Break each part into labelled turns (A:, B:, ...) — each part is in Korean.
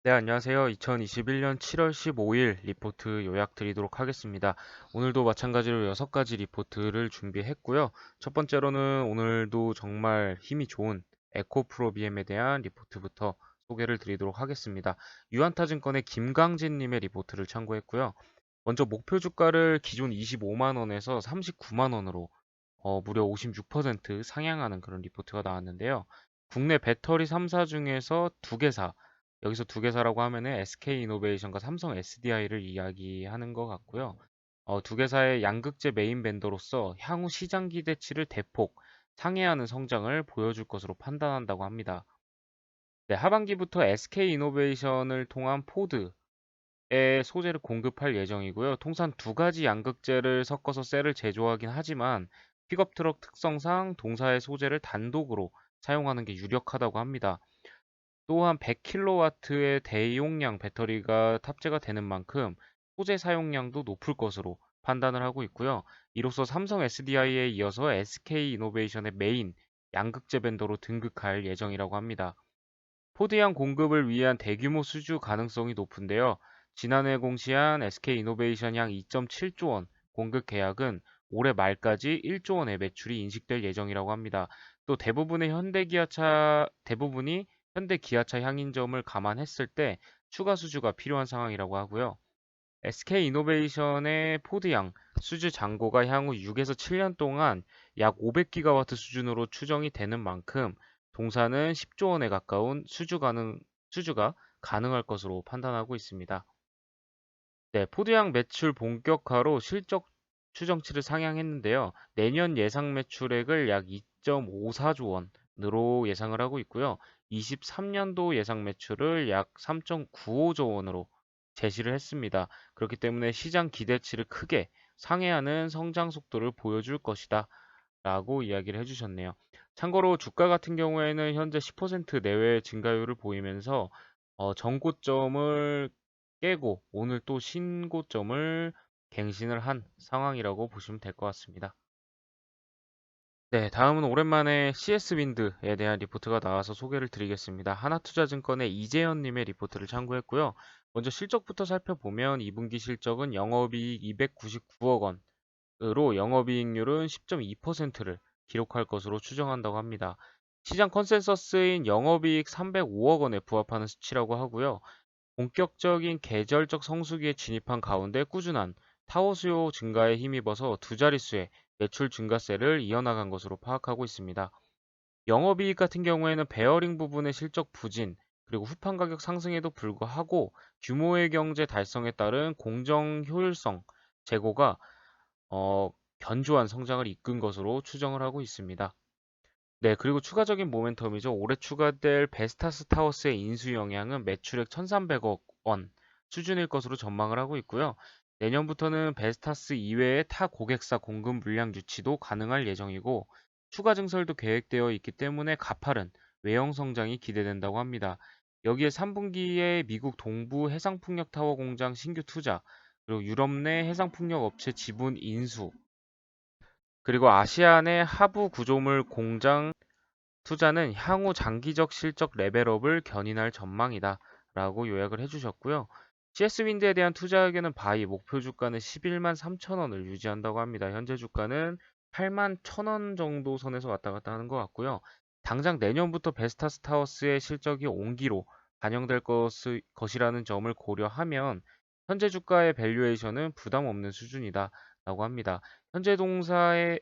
A: 네, 안녕하세요. 2021년 7월 15일 리포트 요약 드리도록 하겠습니다. 오늘도 마찬가지로 6가지 리포트를 준비했고요. 첫 번째로는 오늘도 정말 힘이 좋은 에코프로비엠에 대한 리포트부터 소개를 드리도록 하겠습니다. 유한타증권의 김강진님의 리포트를 참고했고요. 먼저 목표 주가를 기존 25만 원에서 39만 원으로 무려 56% 상향하는 그런 리포트가 나왔는데요. 국내 배터리 3사 중에서 두 개사, 여기서 두 개사라고 하면은 SK이노베이션과 삼성 SDI를 이야기하는 것 같고요. 두 개사의 양극재 메인 벤더로서 향후 시장 기대치를 대폭 상회하는 성장을 보여줄 것으로 판단한다고 합니다. 네, 하반기부터 SK이노베이션을 통한 포드의 소재를 공급할 예정이고요. 통상 두 가지 양극재를 섞어서 셀을 제조하긴 하지만 픽업 트럭 특성상 동사의 소재를 단독으로 사용하는 게 유력하다고 합니다. 또한 100kW의 대용량 배터리가 탑재가 되는 만큼 소재 사용량도 높을 것으로 판단을 하고 있고요. 이로써 삼성 SDI에 이어서 SK 이노베이션의 메인 양극재 벤더로 등극할 예정이라고 합니다. 포드양 공급을 위한 대규모 수주 가능성이 높은데요. 지난해 공시한 SK 이노베이션 양 2.7조 원 공급 계약은 올해 말까지 1조 원의 매출이 인식될 예정이라고 합니다. 또 대부분이 현대 기아차 향인점을 감안했을 때 추가 수주가 필요한 상황이라고 하고요. SK 이노베이션의 포드양 수주 잔고가 향후 6에서 7년 동안 약 500기가와트 수준으로 추정이 되는 만큼 동사는 10조 원에 가까운 수주가 가능할 것으로 판단하고 있습니다. 네, 포드양 매출 본격화로 실적 추정치를 상향했는데요. 내년 예상 매출액을 약 2.54조 원으로 예상을 하고 있고요. 23년도 예상 매출을 약 3.95조 원으로 제시를 했습니다. 그렇기 때문에 시장 기대치를 크게 상회하는 성장 속도를 보여줄 것이다 라고 이야기를 해주셨네요. 참고로 주가 같은 경우에는 현재 10% 내외의 증가율을 보이면서 전고점을 깨고 오늘 또 신고점을 갱신을 한 상황이라고 보시면 될 것 같습니다. 네, 다음은 오랜만에 CS윈드에 대한 리포트가 나와서 소개를 드리겠습니다. 하나투자증권의 이재현님의 리포트를 참고했고요. 먼저 실적부터 살펴보면 2분기 실적은 영업이익 299억 원으로 영업이익률은 10.2%를 기록할 것으로 추정한다고 합니다. 시장 컨센서스인 영업이익 305억 원에 부합하는 수치라고 하고요. 본격적인 계절적 성수기에 진입한 가운데 꾸준한 타워 수요 증가에 힘입어서 두 자릿수의 매출 증가세를 이어나간 것으로 파악하고 있습니다. 영업이익 같은 경우에는 베어링 부분의 실적 부진, 그리고 후판 가격 상승에도 불구하고 규모의 경제 달성에 따른 공정 효율성 제고가 견조한 성장을 이끈 것으로 추정을 하고 있습니다. 네, 그리고 추가적인 모멘텀이죠. 올해 추가될 베스타스 타워스의 인수 영향은 매출액 1,300억 원 수준일 것으로 전망을 하고 있고요. 내년부터는 베스타스 이외의 타 고객사 공급 물량 유치도 가능할 예정이고 추가 증설도 계획되어 있기 때문에 가파른 외형 성장이 기대된다고 합니다. 여기에 3분기에 미국 동부 해상풍력 타워 공장 신규 투자, 그리고 유럽 내 해상풍력 업체 지분 인수, 그리고 아시안의 하부 구조물 공장 투자는 향후 장기적 실적 레벨업을 견인할 전망이다 라고 요약을 해주셨고요. CS윈드에 대한 투자 의견은 바이 목표 주가는 11만 3천 원을 유지한다고 합니다. 현재 주가는 8만 1천 원 정도 선에서 왔다 갔다 하는 것 같고요. 당장 내년부터 베스타스 타워스의 실적이 온기로 반영될 것이라는 점을 고려하면 현재 주가의 밸류에이션은 부담 없는 수준이다 라고 합니다. 현재 동사의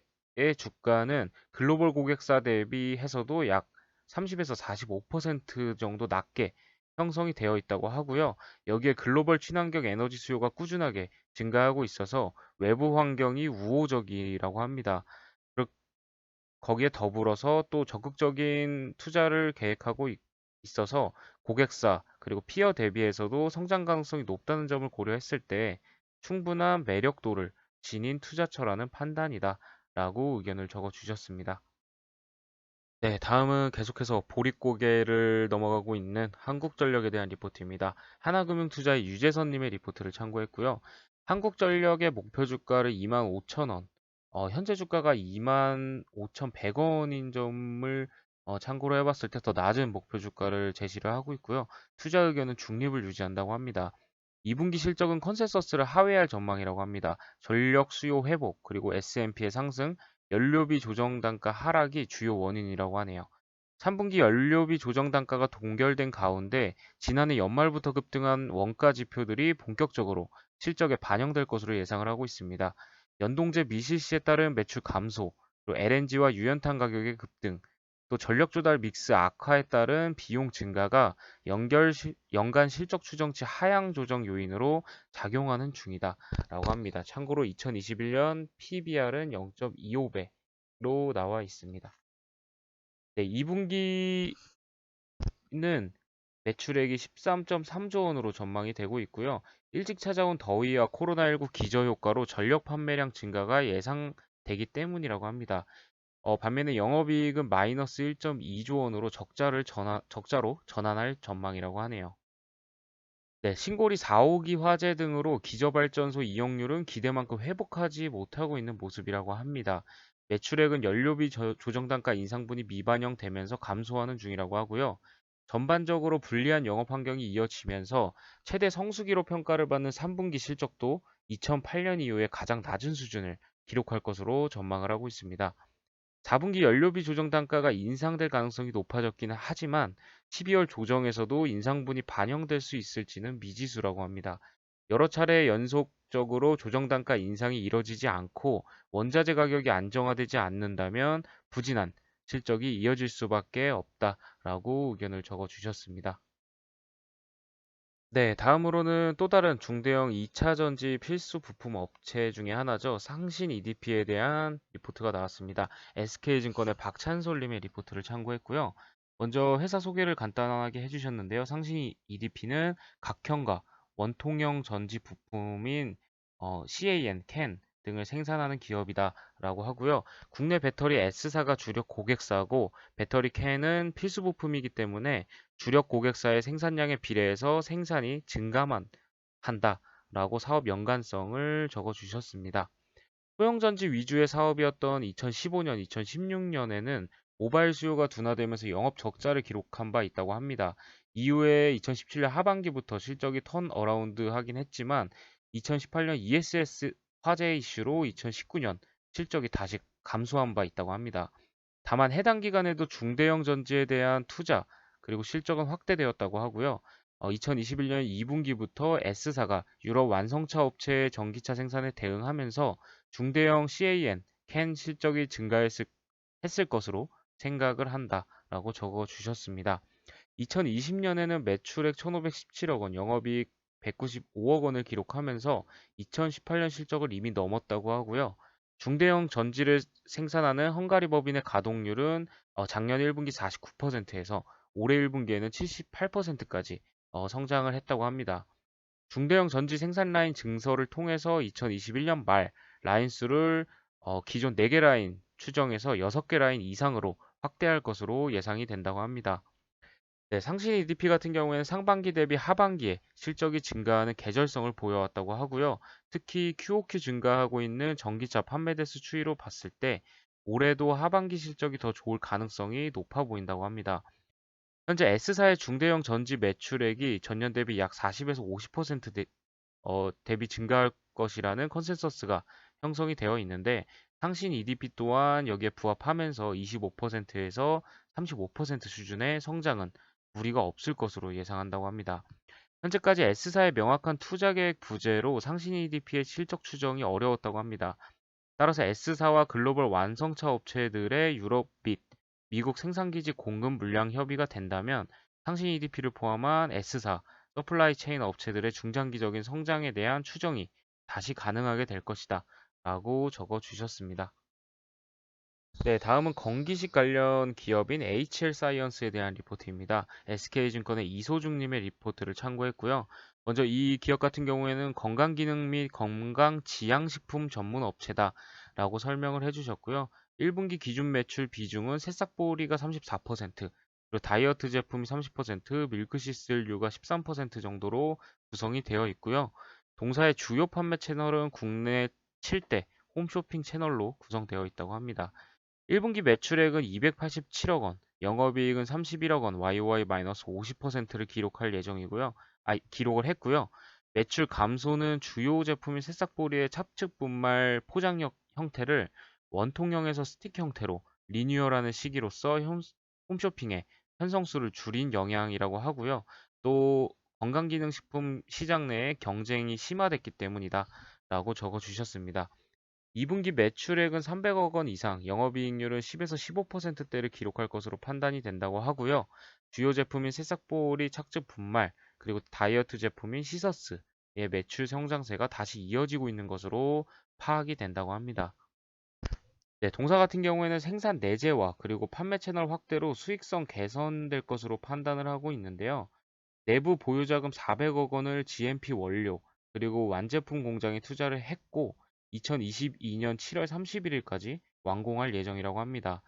A: 주가는 글로벌 고객사 대비해서도 약 30에서 45% 정도 낮게 형성이 되어 있다고 하고요. 여기에 글로벌 친환경 에너지 수요가 꾸준하게 증가하고 있어서 외부 환경이 우호적이라고 합니다. 거기에 더불어서 또 적극적인 투자를 계획하고 있어서 고객사 그리고 피어 대비해서도 성장 가능성이 높다는 점을 고려했을 때 충분한 매력도를 지닌 투자처라는 판단이다 라고 의견을 적어 주셨습니다. 네, 다음은 계속해서 보릿고개를 넘어가고 있는 한국전력에 대한 리포트입니다. 하나금융투자의 유재선님의 리포트를 참고했고요. 한국전력의 목표 주가를 25,000원, 현재 주가가 25,100원인 점을 참고로 해봤을 때 더 낮은 목표 주가를 제시를 하고 있고요. 투자 의견은 중립을 유지한다고 합니다. 2분기 실적은 컨센서스를 하회할 전망이라고 합니다. 전력 수요 회복, 그리고 S&P의 상승, 연료비 조정 단가 하락이 주요 원인이라고 하네요. 3분기 연료비 조정 단가가 동결된 가운데 지난해 연말부터 급등한 원가 지표들이 본격적으로 실적에 반영될 것으로 예상을 하고 있습니다. 연동제 미실시에 따른 매출 감소, 또 LNG와 유연탄 가격의 급등, 또 전력 조달 믹스 악화에 따른 비용 증가가 연간 실적 추정치 하향 조정 요인으로 작용하는 중이다라고 합니다. 참고로 2021년 PBR은 0.25배로 나와 있습니다. 네, 2분기는 매출액이 13.3조 원으로 전망이 되고 있고요. 일찍 찾아온 더위와 코로나19 기저효과로 전력 판매량 증가가 예상되기 때문이라고 합니다. 반면에 영업이익은 마이너스 1.2조 원으로 적자로 전환할 전망이라고 하네요. 네, 신고리 4, 5기 화재 등으로 기저발전소 이용률은 기대만큼 회복하지 못하고 있는 모습이라고 합니다. 매출액은 연료비 조정단가 인상분이 미반영되면서 감소하는 중이라고 하고요. 전반적으로 불리한 영업 환경이 이어지면서 최대 성수기로 평가를 받는 3분기 실적도 2008년 이후에 가장 낮은 수준을 기록할 것으로 전망을 하고 있습니다. 4분기 연료비 조정 단가가 인상될 가능성이 높아졌기는 하지만 12월 조정에서도 인상분이 반영될 수 있을지는 미지수라고 합니다. 여러 차례 연속적으로 조정 단가 인상이 이뤄지지 않고 원자재 가격이 안정화되지 않는다면 부진한 실적이 이어질 수밖에 없다라고 의견을 적어 주셨습니다. 네, 다음으로는 또 다른 중대형 2차 전지 필수 부품 업체 중에 하나죠. 상신 EDP에 대한 리포트가 나왔습니다. SK증권의 박찬솔님의 리포트를 참고했고요. 먼저 회사 소개를 간단하게 해주셨는데요. 상신 EDP는 각형과 원통형 전지 부품인 CAN 등을 생산하는 기업이다라고 하고요. 국내 배터리 S사가 주력 고객사고 배터리 캔은 필수 부품이기 때문에 주력 고객사의 생산량에 비례해서 생산이 증가만 한다라고 사업 연관성을 적어 주셨습니다. 소형전지 위주의 사업이었던 2015년, 2016년에는 모바일 수요가 둔화되면서 영업 적자를 기록한 바 있다고 합니다. 이후에 2017년 하반기부터 실적이 턴 어라운드 하긴 했지만 2018년 ESS 화재 이슈로 2019년 실적이 다시 감소한 바 있다고 합니다. 다만 해당 기간에도 중대형 전지에 대한 투자 그리고 실적은 확대되었다고 하고요. 2021년 2분기부터 S사가 유럽 완성차 업체의 전기차 생산에 대응하면서 중대형 CAN 실적이 했을 것으로 생각을 한다라고 적어 주셨습니다. 2020년에는 매출액 1,517억 원, 영업이익 195억 원을 기록하면서 2018년 실적을 이미 넘었다고 하고요. 중대형 전지를 생산하는 헝가리 법인의 가동률은 작년 1분기 49%에서 올해 1분기에는 78%까지 성장을 했다고 합니다. 중대형 전지 생산 라인 증설을 통해서 2021년 말 라인 수를 기존 4개 라인 추정해서 6개 라인 이상으로 확대할 것으로 예상이 된다고 합니다. 네, 상신 EDP 같은 경우에는 상반기 대비 하반기에 실적이 증가하는 계절성을 보여왔다고 하고요. 특히 QOQ 증가하고 있는 전기차 판매 대수 추이로 봤을 때 올해도 하반기 실적이 더 좋을 가능성이 높아 보인다고 합니다. 현재 S사의 중대형 전지 매출액이 전년 대비 약 40에서 50% 대비 증가할 것이라는 컨센서스가 형성이 되어 있는데 상신 EDP 또한 여기에 부합하면서 25%에서 35% 수준의 성장은 무리가 없을 것으로 예상한다고 합니다. 현재까지 S사의 명확한 투자 계획 부재로 상신 EDP의 실적 추정이 어려웠다고 합니다. 따라서 S사와 글로벌 완성차 업체들의 유럽 및 미국 생산기지 공급 물량 협의가 된다면 상신 EDP를 포함한 S사 서플라이 체인 업체들의 중장기적인 성장에 대한 추정이 다시 가능하게 될 것이다 라고 적어 주셨습니다. 네, 다음은 건기식 관련 기업인 HL사이언스에 대한 리포트입니다. SK증권의 이소중님의 리포트를 참고했고요. 먼저 이 기업 같은 경우에는 건강기능 및 건강지향식품 전문 업체다라고 설명을 해주셨고요. 1분기 기준 매출 비중은 새싹보리가 34%, 그리고 다이어트 제품이 30%, 밀크시슬류가 13% 정도로 구성이 되어 있고요. 동사의 주요 판매 채널은 국내 7대 홈쇼핑 채널로 구성되어 있다고 합니다. 1분기 매출액은 287억 원, 영업이익은 31억 원, YOY-50%를 기록할 예정이고요. 기록을 했고요. 매출 감소는 주요 제품인 새싹보리의 찹측 분말 포장 형태를 원통형에서 스틱 형태로 리뉴얼하는 시기로서 홈쇼핑의 편성수를 줄인 영향이라고 하고요. 또 건강기능식품 시장 내에 경쟁이 심화됐기 때문이다 라고 적어주셨습니다. 2분기 매출액은 300억 원 이상, 영업이익률은 10에서 15%대를 기록할 것으로 판단이 된다고 하고요. 주요 제품인 새싹보리 착즙 분말, 그리고 다이어트 제품인 시서스의 매출 성장세가 다시 이어지고 있는 것으로 파악이 된다고 합니다. 네, 동사 같은 경우에는 생산 내재화 그리고 판매 채널 확대로 수익성 개선될 것으로 판단을 하고 있는데요. 내부 보유자금 400억 원을 GMP 원료 그리고 완제품 공장에 투자를 했고 2022년 7월 31일까지 완공할 예정이라고 합니다.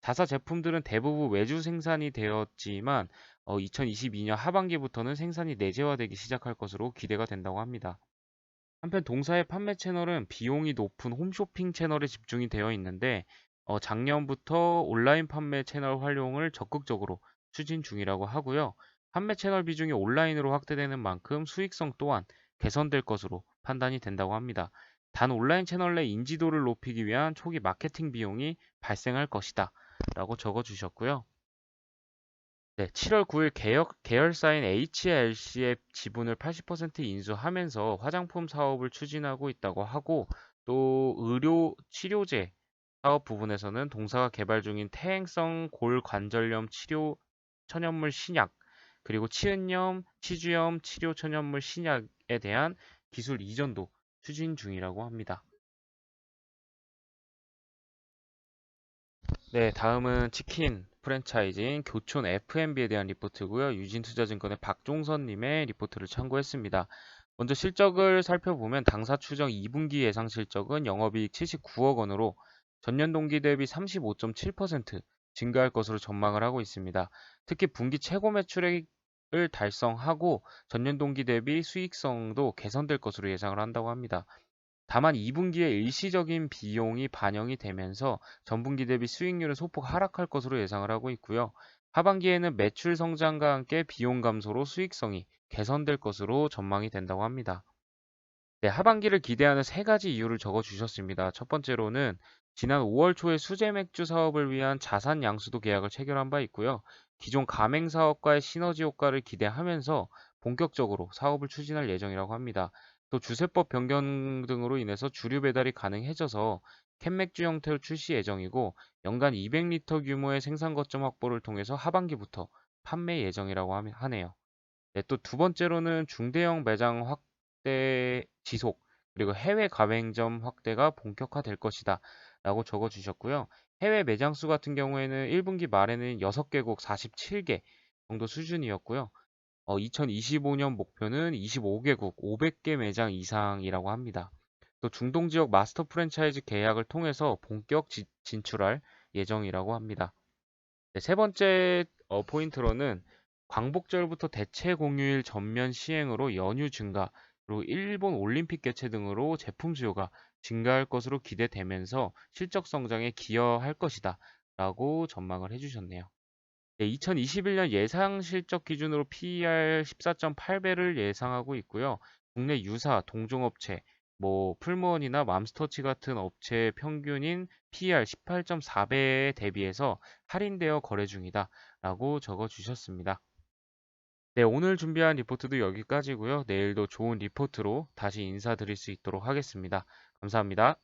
A: 자사 제품들은 대부분 외주 생산이 되었지만 2022년 하반기부터는 생산이 내재화되기 시작할 것으로 기대가 된다고 합니다. 한편 동사의 판매 채널은 비용이 높은 홈쇼핑 채널에 집중이 되어 있는데 작년부터 온라인 판매 채널 활용을 적극적으로 추진 중이라고 하고요. 판매 채널 비중이 온라인으로 확대되는 만큼 수익성 또한 개선될 것으로 판단이 된다고 합니다. 단 온라인 채널 내 인지도를 높이기 위한 초기 마케팅 비용이 발생할 것이다 라고 적어주셨고요. 네, 7월 9일 계열사인 HLC의 지분을 80% 인수하면서 화장품 사업을 추진하고 있다고 하고 또 의료 치료제 사업 부분에서는 동사가 개발 중인 퇴행성 골관절염 치료 천연물 신약 그리고 치은염, 치주염 치료 천연물 신약에 대한 기술 이전도 추진 중이라고 합니다. 네, 다음은 치킨 프랜차이즈인 교촌 F&B에 대한 리포트고요. 유진투자증권의 박종선님의 리포트를 참고했습니다. 먼저 실적을 살펴보면 당사 추정 2분기 예상 실적은 영업이익 79억 원으로 전년 동기 대비 35.7% 증가할 것으로 전망을 하고 있습니다. 특히 분기 최고 매출액을 달성하고 전년 동기 대비 수익성도 개선될 것으로 예상을 한다고 합니다. 다만 2분기에 일시적인 비용이 반영이 되면서 전분기 대비 수익률은 소폭 하락할 것으로 예상을 하고 있고요. 하반기에는 매출 성장과 함께 비용 감소로 수익성이 개선될 것으로 전망이 된다고 합니다. 네, 하반기를 기대하는 세 가지 이유를 적어 주셨습니다. 첫 번째로는 지난 5월 초에 수제 맥주 사업을 위한 자산 양수도 계약을 체결한 바 있고요. 기존 가맹 사업과의 시너지 효과를 기대하면서 본격적으로 사업을 추진할 예정이라고 합니다. 또 주세법 변경 등으로 인해서 주류 배달이 가능해져서 캔맥주 형태로 출시 예정이고 연간 200리터 규모의 생산 거점 확보를 통해서 하반기부터 판매 예정이라고 하네요. 네, 또 두 번째로는 중대형 매장 확대 지속, 그리고 해외 가맹점 확대가 본격화될 것이다. 라고 적어 주셨고요. 해외 매장 수 같은 경우에는 1분기 말에는 6개국 47개 정도 수준이었고요. 2025년 목표는 25개국 500개 매장 이상이라고 합니다. 또 중동 지역 마스터 프랜차이즈 계약을 통해서 본격 진출할 예정이라고 합니다. 네, 세 번째 포인트로는 광복절부터 대체 공휴일 전면 시행으로 연휴 증가, 그리고 일본 올림픽 개최 등으로 제품 수요가 증가할 것으로 기대되면서 실적 성장에 기여할 것이다 라고 전망을 해주셨네요. 네, 2021년 예상 실적 기준으로 PER 14.8배를 예상하고 있고요. 국내 유사 동종업체, 뭐 풀무원이나 맘스터치 같은 업체의 평균인 PER 18.4배에 대비해서 할인되어 거래 중이다 라고 적어 주셨습니다. 네, 오늘 준비한 리포트도 여기까지고요. 내일도 좋은 리포트로 다시 인사드릴 수 있도록 하겠습니다. 감사합니다.